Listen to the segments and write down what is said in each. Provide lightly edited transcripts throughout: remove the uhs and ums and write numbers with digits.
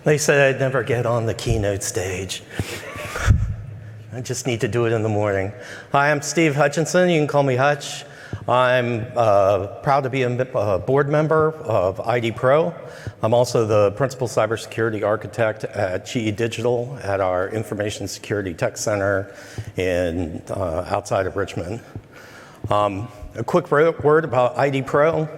They said I'd never get on the keynote stage. I just need to do it in the morning. Hi, I'm Steve Hutchinson. You can call me Hutch. I'm proud to be a board member of ID Pro. I'm also the Principal Cybersecurity Architect at GE Digital at our Information Security Tech Center outside of Richmond. A quick word about ID Pro.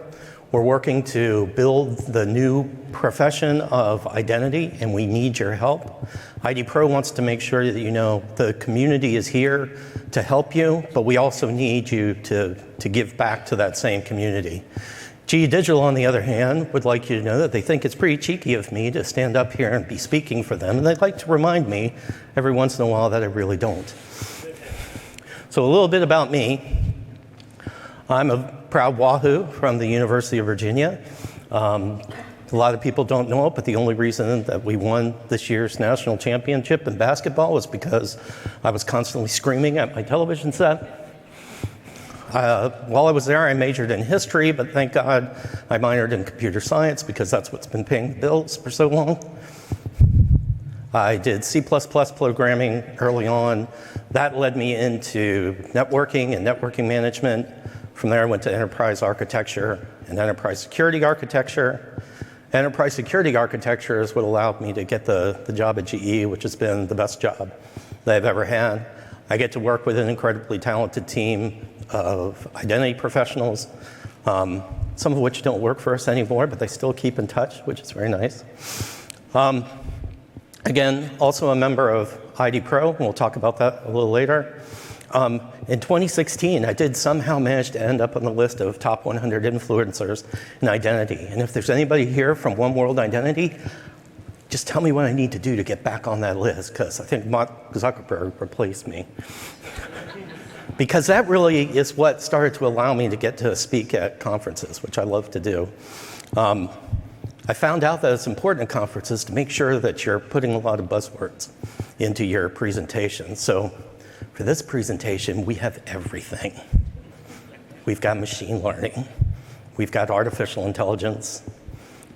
We're working to build the new profession of identity, and we need your help. ID Pro wants to make sure that you know the community is here to help you, but we also need you to give back to that same community. GE Digital, on the other hand, would like you to know that they think it's pretty cheeky of me to stand up here and be speaking for them, and they'd like to remind me every once in a while that I really don't. So a little bit about me. I'm a proud Wahoo from the University of Virginia. A lot of people don't know it, but the only reason that we won this year's national championship in basketball was because I was constantly screaming at my television set. While I was there, I majored in history, but thank God I minored in computer science because that's what's been paying the bills for so long. I did C++ programming early on. That led me into networking and networking management. From there, I went to enterprise architecture and enterprise security architecture. Enterprise security architecture is what allowed me to get the job at GE, which has been the best job that I've ever had. I get to work with an incredibly talented team of identity professionals, some of which don't work for us anymore, but they still keep in touch, which is very nice. Again, also a member of ID Pro, and we'll talk about that a little later. In 2016, I did somehow manage to end up on the list of top 100 influencers in identity. And if there's anybody here from One World Identity, just tell me what I need to do to get back on that list, because I think Mark Zuckerberg replaced me. Because that really is what started to allow me to get to speak at conferences, which I love to do. I found out that it's important at conferences to make sure that you're putting a lot of buzzwords into your presentation. So for this presentation, we have everything. We've got machine learning. We've got artificial intelligence.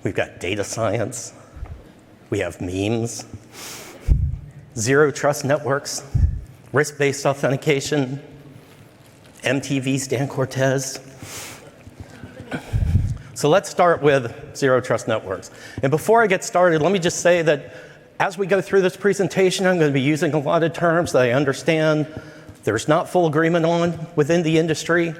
We've got data science. We have memes, zero trust networks, risk-based authentication, MTV Stan Cortez. So let's start with zero trust networks. And before I get started, let me just say that as we go through this presentation, I'm going to be using a lot of terms that I understand there's not full agreement on within the industry,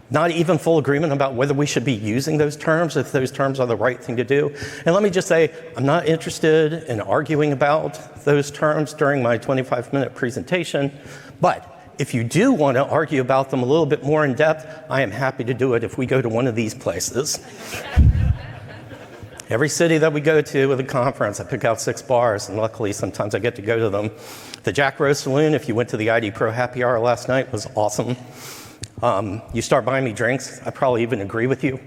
not even full agreement about whether we should be using those terms, if those terms are the right thing to do. And let me just say, I'm not interested in arguing about those terms during my 25-minute presentation, but if you do want to argue about them a little bit more in depth, I am happy to do it if we go to one of these places. Every city that we go to with a conference, I pick out 6 bars, and luckily sometimes I get to go to them. The Jack Rose Saloon, if you went to the ID Pro happy hour last night, was awesome. You start buying me drinks, I probably even agree with you.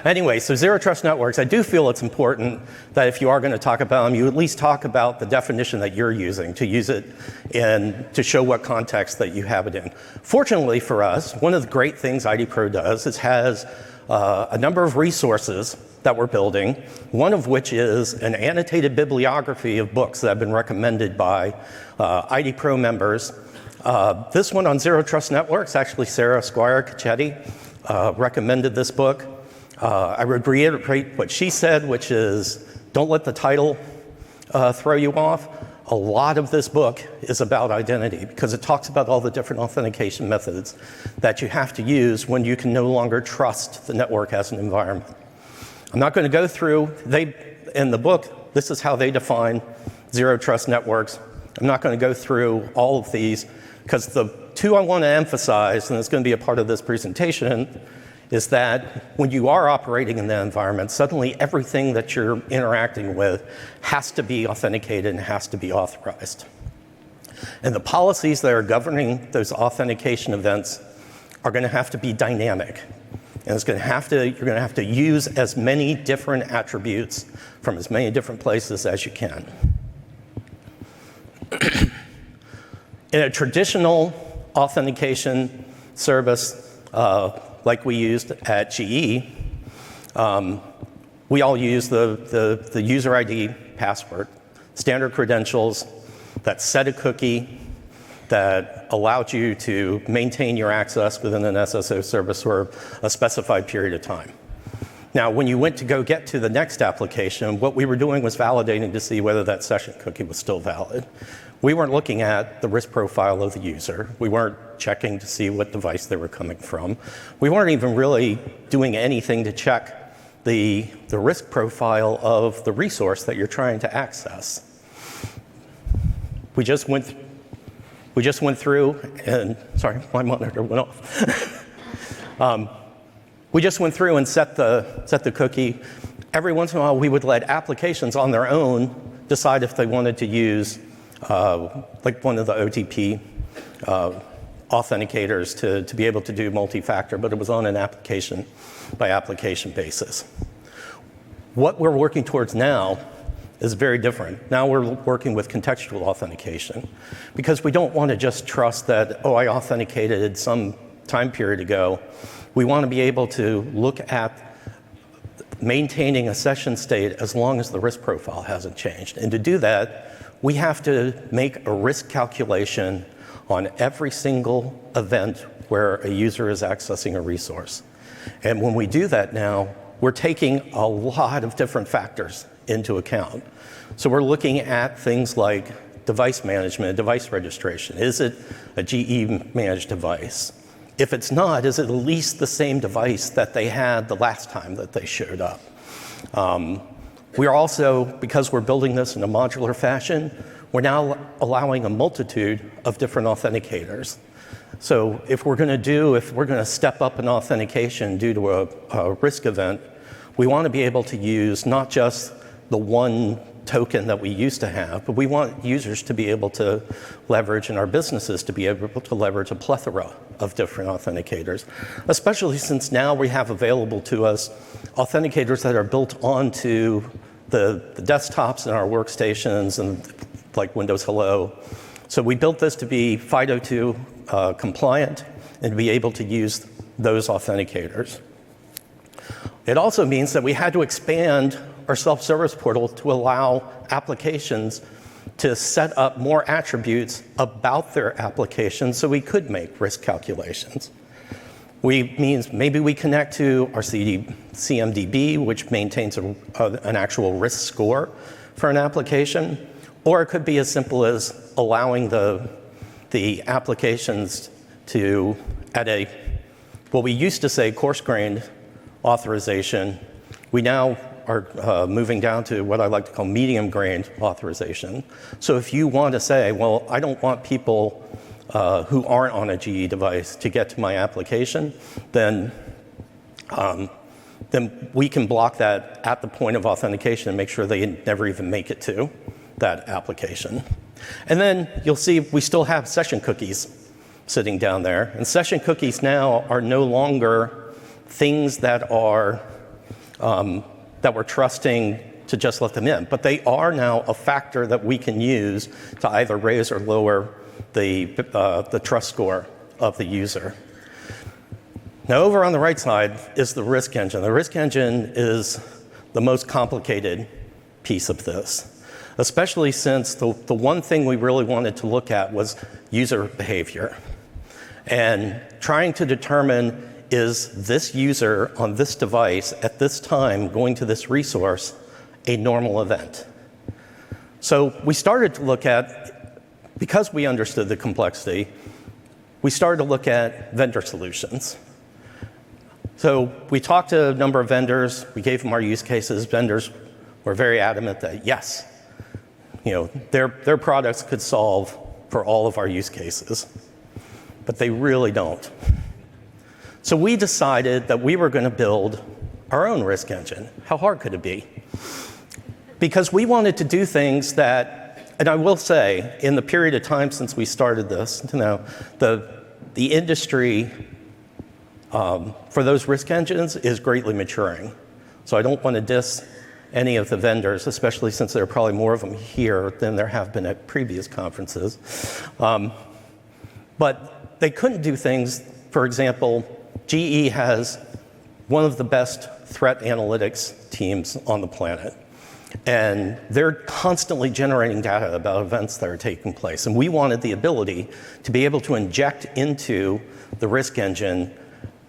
Anyway, so zero trust networks, I do feel it's important that if you are going to talk about them, you at least talk about the definition that you're using, to use it and to show what context that you have it in. Fortunately for us, one of the great things ID Pro does is has a number of resources that we're building, one of which is an annotated bibliography of books that have been recommended by ID Pro members. This one on zero trust networks, actually Sarah Squire-Cacchetti recommended this book. I would reiterate what she said, which is don't let the title throw you off. A lot of this book is about identity because it talks about all the different authentication methods that you have to use when you can no longer trust the network as an environment. I'm not going to go through, in the book, this is how they define zero trust networks. I'm not going to go through all of these because the two I want to emphasize, and it's going to be a part of this presentation, is that when you are operating in that environment, suddenly everything that you're interacting with has to be authenticated and has to be authorized. And the policies that are governing those authentication events are going to have to be dynamic. And you're going to have to use as many different attributes from as many different places as you can. In a traditional authentication service, like we used at GE, We all use the user ID password, standard credentials that set a cookie that allowed you to maintain your access within an SSO service for a specified period of time. Now, when you went to go get to the next application, what we were doing was validating to see whether that session cookie was still valid. We weren't looking at the risk profile of the user. We weren't checking to see what device they were coming from. We weren't even really doing anything to check the risk profile of the resource that you're trying to access. We just went through and, sorry, my monitor went off. We just went through and set the cookie. Every once in a while, we would let applications on their own decide if they wanted to use like one of the OTP authenticators to be able to do multi-factor, but it was on an application by application basis. What we're working towards now is very different. Now we're working with contextual authentication because we don't want to just trust that, oh, I authenticated some time period ago. We want to be able to look at maintaining a session state as long as the risk profile hasn't changed. And to do that, we have to make a risk calculation on every single event where a user is accessing a resource. And when we do that now, we're taking a lot of different factors into account. So we're looking at things like device management, device registration. Is it a GE managed device? If it's not, is it at least the same device that they had the last time that they showed up? We are also, because we're building this in a modular fashion, we're now allowing a multitude of different authenticators. So if we're going to step up an authentication due to a risk event, we want to be able to use not just the one token that we used to have, but we want users to be able to leverage, and our businesses to be able to leverage a plethora of different authenticators, especially since now we have available to us authenticators that are built onto the desktops in our workstations and like Windows Hello. So we built this to be FIDO2 compliant and to be able to use those authenticators. It also means that we had to expand our self-service portal to allow applications to set up more attributes about their applications so we could make risk calculations. Means maybe we connect to our CMDB, which maintains an actual risk score for an application, or it could be as simple as allowing the applications to, at what we used to say coarse-grained authorization, we now are moving down to what I like to call medium-grained authorization. So if you want to say, well, I don't want people who aren't on a GE device to get to my application, then we can block that at the point of authentication and make sure they never even make it to that application. And then you'll see we still have session cookies sitting down there. And session cookies now are no longer things that are that we're trusting to just let them in. But they are now a factor that we can use to either raise or lower the trust score of the user. Now, over on the right side is the risk engine. The risk engine is the most complicated piece of this, especially since the one thing we really wanted to look at was user behavior and trying to determine, is this user on this device at this time going to this resource a normal event? So we started to look at, because we understood the complexity, we started to look at vendor solutions. So we talked to a number of vendors, we gave them our use cases. Vendors were very adamant that yes, their products could solve for all of our use cases, but they really don't. So we decided that we were going to build our own risk engine. How hard could it be? Because we wanted to do things that, and I will say, in the period of time since we started this, the industry for those risk engines is greatly maturing. So I don't want to diss any of the vendors, especially since there are probably more of them here than there have been at previous conferences. But they couldn't do things, for example, GE has one of the best threat analytics teams on the planet. And they're constantly generating data about events that are taking place. And we wanted the ability to be able to inject into the risk engine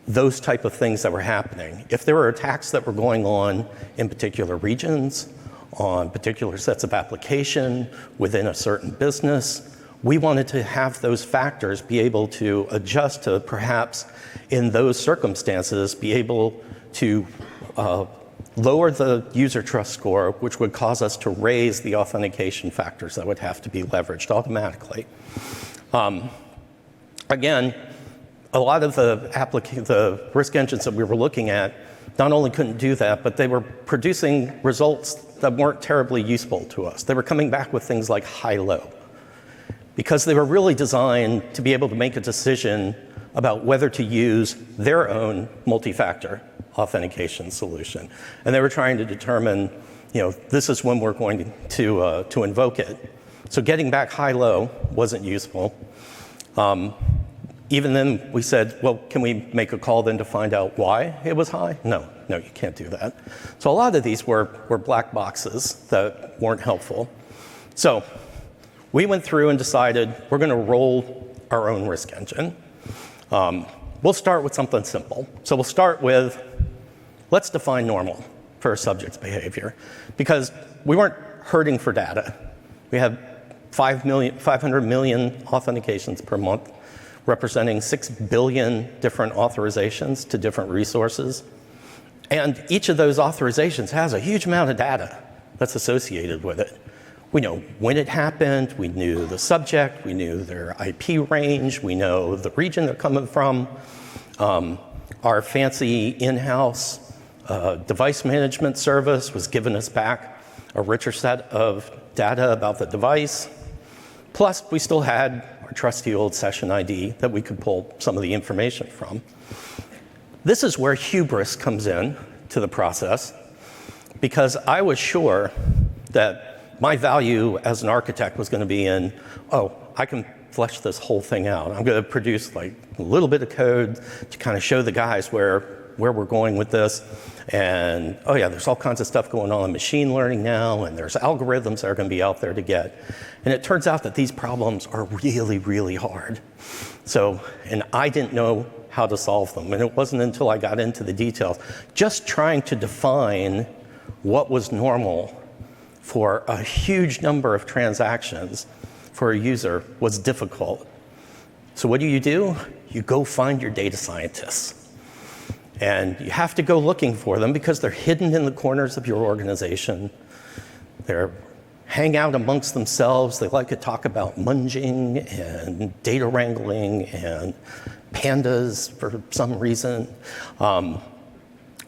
those type of things that were happening. If there were attacks that were going on in particular regions, on particular sets of application, within a certain business, we wanted to have those factors be able to adjust to perhaps in those circumstances be able to lower the user trust score, which would cause us to raise the authentication factors that would have to be leveraged automatically. Again, a lot of the risk engines that we were looking at not only couldn't do that, but they were producing results that weren't terribly useful to us. They were coming back with things like high-low, because they were really designed to be able to make a decision about whether to use their own multi-factor authentication solution. And they were trying to determine, this is when we're going to invoke it. So getting back high-low wasn't useful. Even then, we said, well, can we make a call then to find out why it was high? No, you can't do that. So a lot of these were black boxes that weren't helpful. So we went through and decided we're going to roll our own risk engine. We'll start with something simple. So we'll start with, let's define normal for a subject's behavior, because we weren't hurting for data. We had 500 million authentications per month, representing 6 billion different authorizations to different resources. And each of those authorizations has a huge amount of data that's associated with it. We know when it happened, we knew the subject, we knew their IP range, we know the region they're coming from. Our fancy in-house device management service was giving us back a richer set of data about the device. Plus, we still had our trusty old session ID that we could pull some of the information from. This is where hubris comes in to the process, because I was sure that my value as an architect was going to be in, I can flesh this whole thing out. I'm going to produce like a little bit of code to kind of show the guys where we're going with this. And there's all kinds of stuff going on in machine learning now, and there's algorithms that are going to be out there to get. And it turns out that these problems are really, really hard. And I didn't know how to solve them. And it wasn't until I got into the details, just trying to define what was normal for a huge number of transactions for a user was difficult. So what do? You go find your data scientists. And you have to go looking for them because they're hidden in the corners of your organization. They're hang out amongst themselves. They like to talk about munging and data wrangling and pandas for some reason.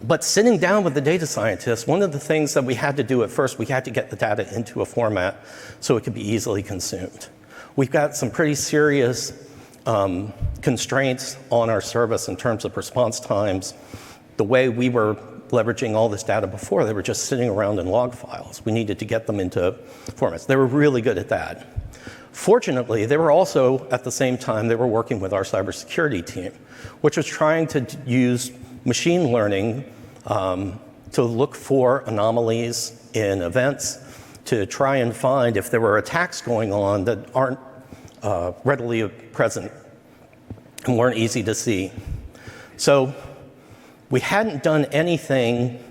But sitting down with the data scientists, one of the things that we had to do at first, we had to get the data into a format so it could be easily consumed. We've got some pretty serious constraints on our service in terms of response times. The way we were leveraging all this data before, they were just sitting around in log files. We needed to get them into formats. They were really good at that. Fortunately, they were also, at the same time, they were working with our cybersecurity team, which was trying to use machine learning to look for anomalies in events, to try and find if there were attacks going on that aren't readily present and weren't easy to see. So we hadn't done anything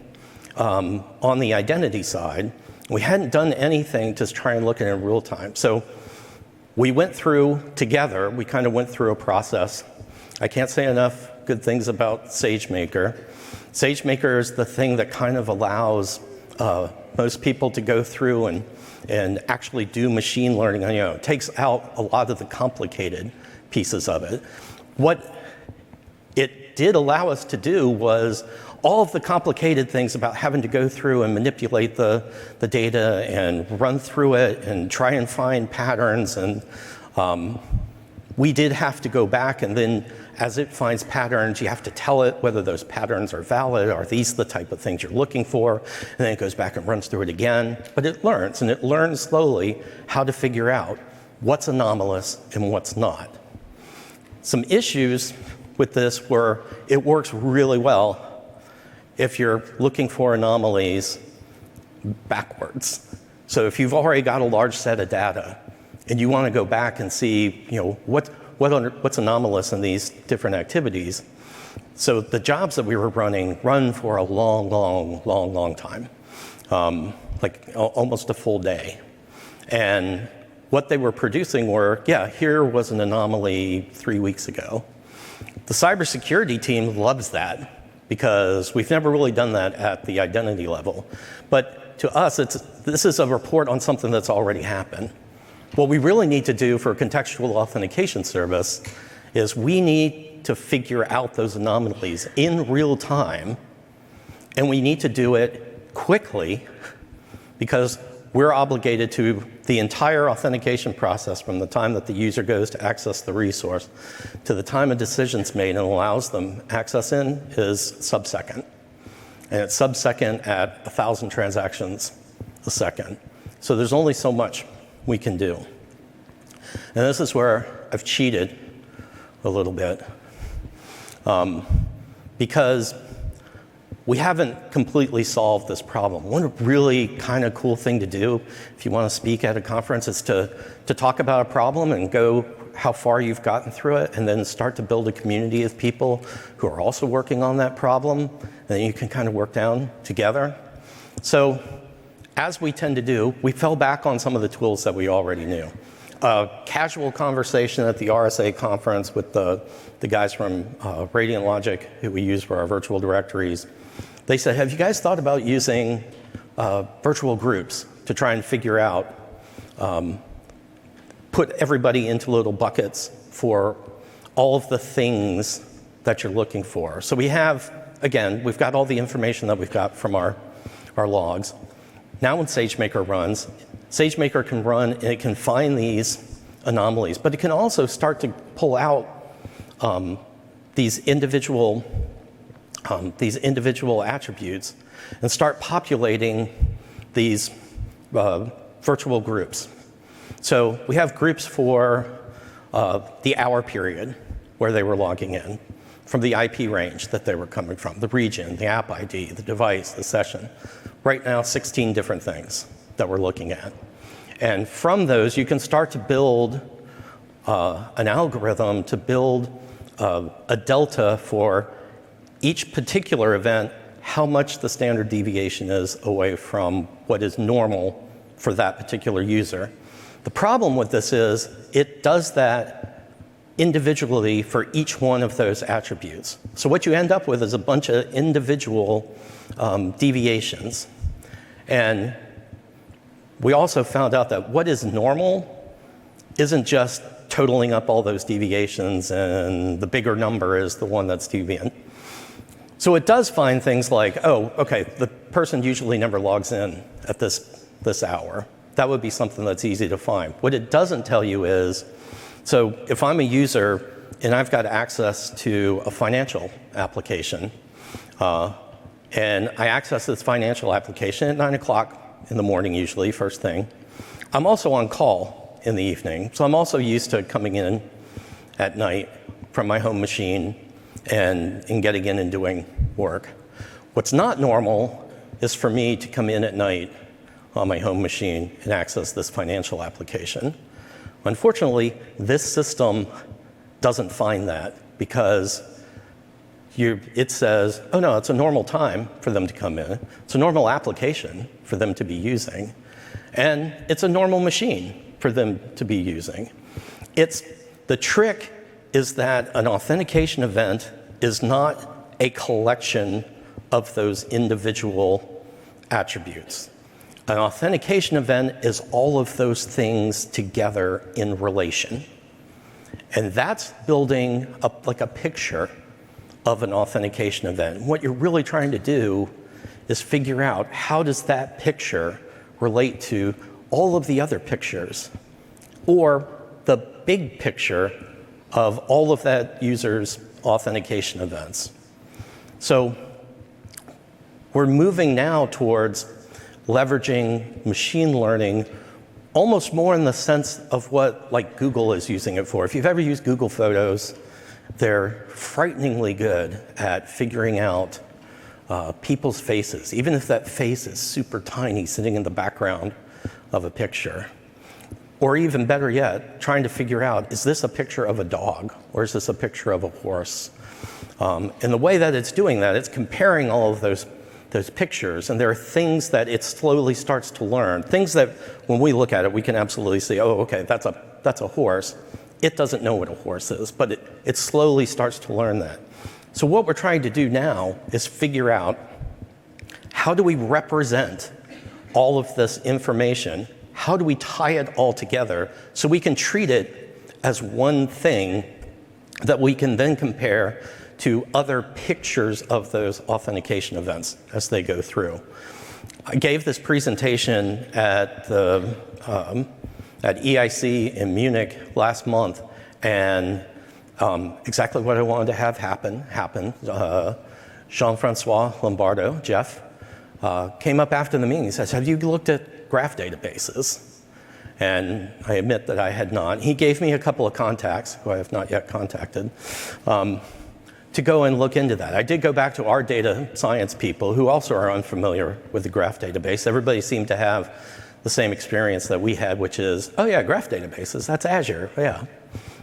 on the identity side. We hadn't done anything to try and look at it in real time. So we went through together, we kind of went through a process. I can't say enough good things about SageMaker. SageMaker is the thing that kind of allows most people to go through and actually do machine learning. It takes out a lot of the complicated pieces of it. What it did allow us to do was all of the complicated things about having to go through and manipulate the data and run through it and try and find patterns. And we did have to go back, and then as it finds patterns, you have to tell it whether those patterns are valid. Are these the type of things you're looking for? And then it goes back and runs through it again. But it learns, and it learns slowly how to figure out what's anomalous and what's not. Some issues with this were it works really well if you're looking for anomalies backwards. So if you've already got a large set of data and you want to go back and see, what's anomalous in these different activities. So the jobs that we were running run for a long time, like almost a full day. And what they were producing were, here was an anomaly 3 weeks ago. The cybersecurity team loves that because we've never really done that at the identity level. But to us, this is a report on something that's already happened. What we really need to do for a contextual authentication service is we need to figure out those anomalies in real time, and we need to do it quickly because we're obligated to the entire authentication process from the time that the user goes to access the resource to the time a decision's made and allows them access in is sub-second. And it's sub-second at 1,000 transactions a second. So there's only so much we can do. And this is where I've cheated a little bit because we haven't completely solved this problem. One really kind of cool thing to do if you want to speak at a conference is to talk about a problem and go how far you've gotten through it and then start to build a community of people who are also working on that problem, and then you can kind of work down together. So as we tend to do, we fell back on some of the tools that we already knew. Casual conversation at the RSA conference with the guys from Radiant Logic, who we use for our virtual directories. They said, have you guys thought about using virtual groups to try and figure out, put everybody into little buckets for all of the things that you're looking for? So we have, again, we've got all the information that we've got from our logs. Now when SageMaker runs, SageMaker can run and it can find these anomalies, but it can also start to pull out these individual attributes and start populating these virtual groups. So we have groups for the hour period where they were logging in, from the IP range that they were coming from, the region, the app ID, the device, the session. Right now, 16 different things that we're looking at. And from those, you can start to build an algorithm to build a delta for each particular event, how much the standard deviation is away from what is normal for that particular user. The problem with this is it does that individually for each one of those attributes. So what you end up with is a bunch of individual deviations. And we also found out that what is normal isn't just totaling up all those deviations and the bigger number is the one that's deviant. So it does find things like, oh, okay, the person usually never logs in at this hour. That would be something that's easy to find. What it doesn't tell you is, so if I'm a user and I've got access to a financial application, and I access this financial application at 9 o'clock in the morning usually, first thing, I'm also on call in the evening. So I'm also used to coming in at night from my home machine and getting in and doing work. What's not normal is for me to come in at night on my home machine and access this financial application. Unfortunately, this system doesn't find that because it says, oh no, it's a normal time for them to come in. It's a normal application for them to be using. And it's a normal machine for them to be using. The trick is that an authentication event is not a collection of those individual attributes. An authentication event is all of those things together in relation. And that's building up like a picture of an authentication event. What you're really trying to do is figure out how does that picture relate to all of the other pictures or the big picture of all of that user's authentication events. So we're moving now towards leveraging machine learning almost more in the sense of what like Google is using it for. If you've ever used Google Photos, they're frighteningly good at figuring out people's faces, even if that face is super tiny sitting in the background of a picture. Or even better yet, trying to figure out, is this a picture of a dog or is this a picture of a horse? And the way that it's doing that, it's comparing all of those pictures, and there are things that it slowly starts to learn, things that when we look at it, we can absolutely say, oh, okay, that's a horse. It doesn't know what a horse is, but it slowly starts to learn that. So what we're trying to do now is figure out, how do we represent all of this information? How do we tie it all together so we can treat it as one thing that we can then compare to other pictures of those authentication events as they go through? I gave this presentation at EIC in Munich last month, and exactly what I wanted to have happened. Jean-Francois Lombardo, Jeff, came up after the meeting. He says, have you looked at graph databases? And I admit that I had not. He gave me a couple of contacts, who I have not yet contacted, to go and look into that. I did go back to our data science people, who also are unfamiliar with the graph database. Everybody seemed to have the same experience that we had, which is, oh yeah, graph databases, that's Azure, yeah.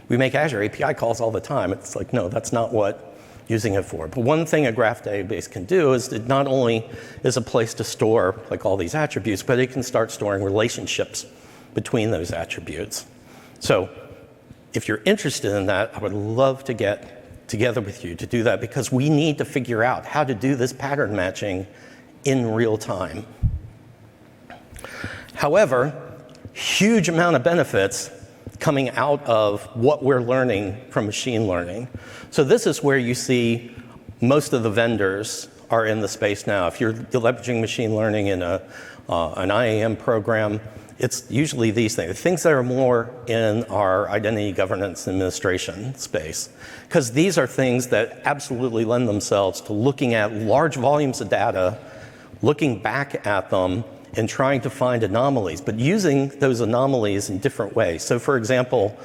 We make Azure API calls all the time. It's like, no, that's not what using it for. But one thing a graph database can do is it not only is a place to store like all these attributes, but it can start storing relationships between those attributes. So if you're interested in that, I would love to get together with you to do that, because we need to figure out how to do this pattern matching in real time. However, huge amount of benefits coming out of what we're learning from machine learning. So this is where you see most of the vendors are in the space now. If you're leveraging machine learning in an IAM program, it's usually these things that are more in our identity governance administration space, because these are things that absolutely lend themselves to looking at large volumes of data, looking back at them, and trying to find anomalies, but using those anomalies in different ways. So for example,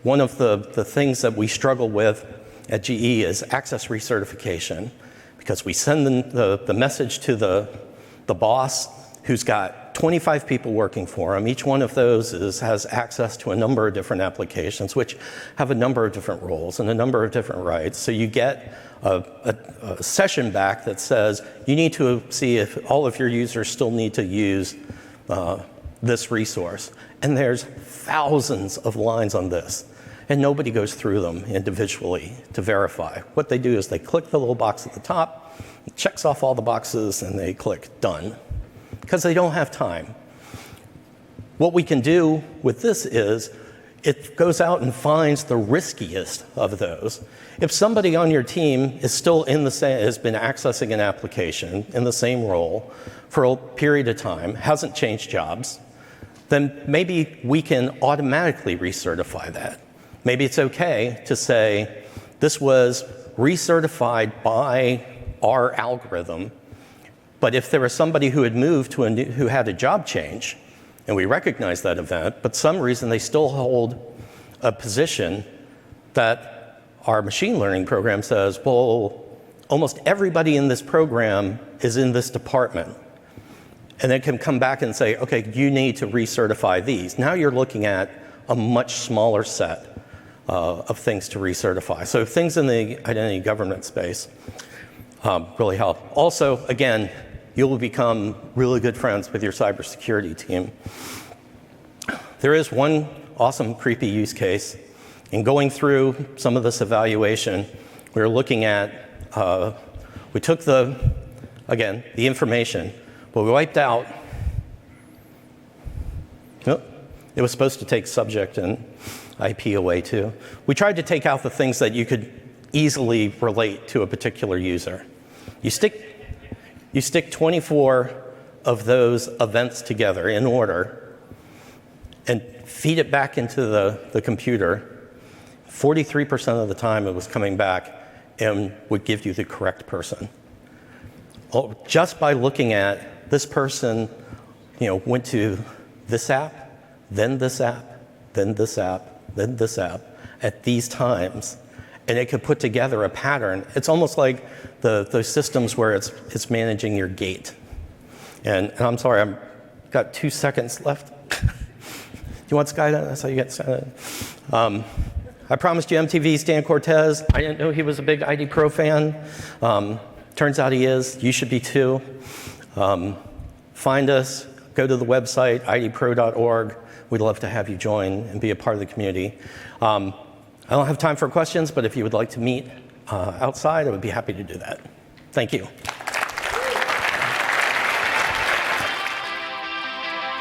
one of the things that we struggle with at GE is access recertification, because we send the message to the boss who's got 25 people working for him. Each one of those has access to a number of different applications, which have a number of different roles and a number of different rights. So you get a session back that says, you need to see if all of your users still need to use this resource. And there's thousands of lines on this, and nobody goes through them individually to verify. What they do is they click the little box at the top, it checks off all the boxes, and they click done, because they don't have time. What we can do with this is it goes out and finds the riskiest of those. If somebody on your team is still in the same, has been accessing an application in the same role for a period of time, hasn't changed jobs, then maybe we can automatically recertify that. Maybe it's okay to say, this was recertified by our algorithm, but if there was somebody who had moved to who had a job change, and we recognize that event, but some reason they still hold a position that our machine learning program says, well, almost everybody in this program is in this department. And it can come back and say, okay, you need to recertify these. Now you're looking at a much smaller set of things to recertify. So things in the identity governance space really help. Also, again, you'll become really good friends with your cybersecurity team. There is one awesome creepy use case. In going through some of this evaluation, we were looking at, we took the information, but we wiped out, it was supposed to take subject and IP away too. We tried to take out the things that you could easily relate to a particular user. You stick 24 of those events together in order and feed it back into the computer. 43% of the time it was coming back and would give you the correct person. Just by looking at this person, went to this app, then this app, then this app, then this app at these times, and it could put together a pattern. It's almost like those systems where it's managing your gait. And I'm sorry, I've got 2 seconds left. You want Skydive? That's how you get Skydive. I promised you MTV, Stan Cortez. I didn't know he was a big ID Pro fan. Turns out he is. You should be too. Find us. Go to the website, idpro.org. We'd love to have you join and be a part of the community. I don't have time for questions, but if you would like to meet outside, I would be happy to do that. Thank you.